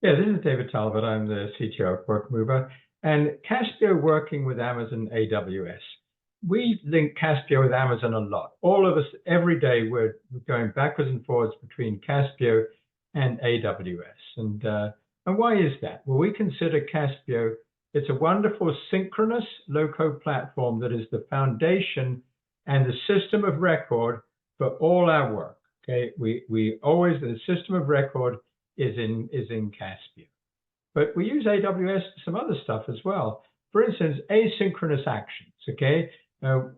Yeah, this is David Talbot. I'm the CTO of WorkMover, and Caspio working with Amazon AWS. We link Caspio with Amazon a lot. All of us, every day, we're going backwards and forwards between Caspio and AWS. And why is that? Well, we consider Caspio, it's a wonderful synchronous low-code platform that is the foundation and the system of record for all our work. Okay, we always, the system of record is in Caspio. But we use AWS for some other stuff as well. For instance, asynchronous actions, okay?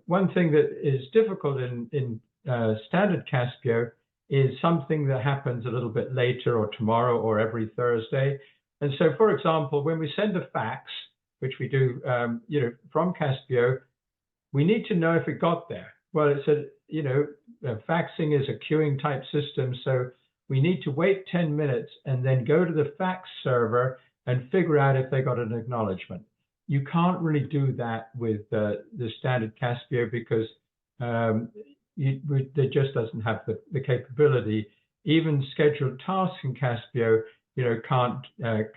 One thing that is difficult in standard Caspio is something that happens a little bit later or tomorrow or every Thursday. And so, for example, when we send a fax, which we do from Caspio, we need to know if it got there. Well, it's faxing is a queuing type system, so we need to wait 10 minutes and then go to the fax server and figure out if they got an acknowledgement. You can't really do that with the standard Caspio because it just doesn't have the capability. Even scheduled tasks in Caspio, can't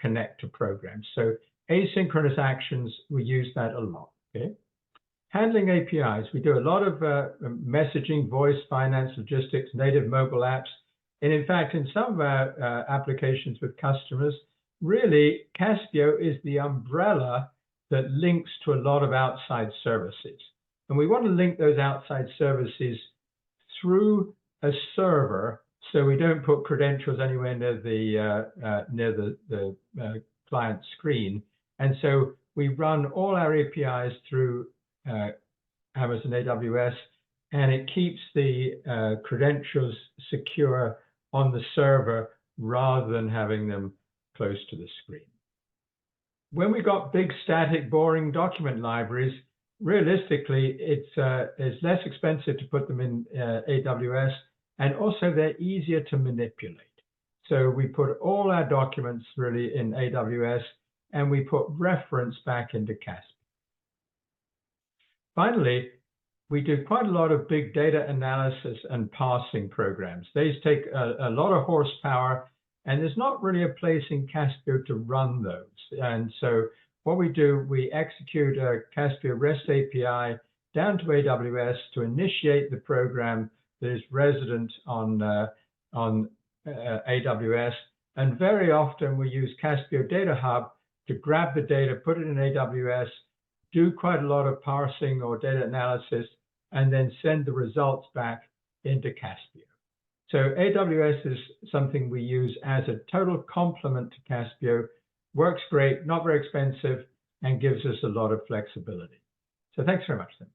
connect to programs. So asynchronous actions, we use that a lot. Okay. Handling APIs, we do a lot of messaging, voice, finance, logistics, native mobile apps. And in fact, in some of our applications with customers, really, Caspio is the umbrella that links to a lot of outside services. And we want to link those outside services through a server so we don't put credentials anywhere near the client screen. And so we run all our APIs through Amazon AWS, and it keeps the credentials secure on the server rather than having them close to the screen. When we got big, static, boring document libraries, realistically, it's less expensive to put them in AWS, and also they're easier to manipulate. So we put all our documents really in AWS, and we put reference back into Caspio. Finally, we do quite a lot of big data analysis and parsing programs. These take a lot of horsepower, and there's not really a place in Caspio to run those. And so what we do, we execute a Caspio REST API down to AWS to initiate the program that is resident on AWS. And very often we use Caspio Data Hub to grab the data, put it in AWS, do quite a lot of parsing or data analysis, and then send the results back into Caspio. So AWS is something we use as a total complement to Caspio, works great, not very expensive, and gives us a lot of flexibility. So thanks very much, then.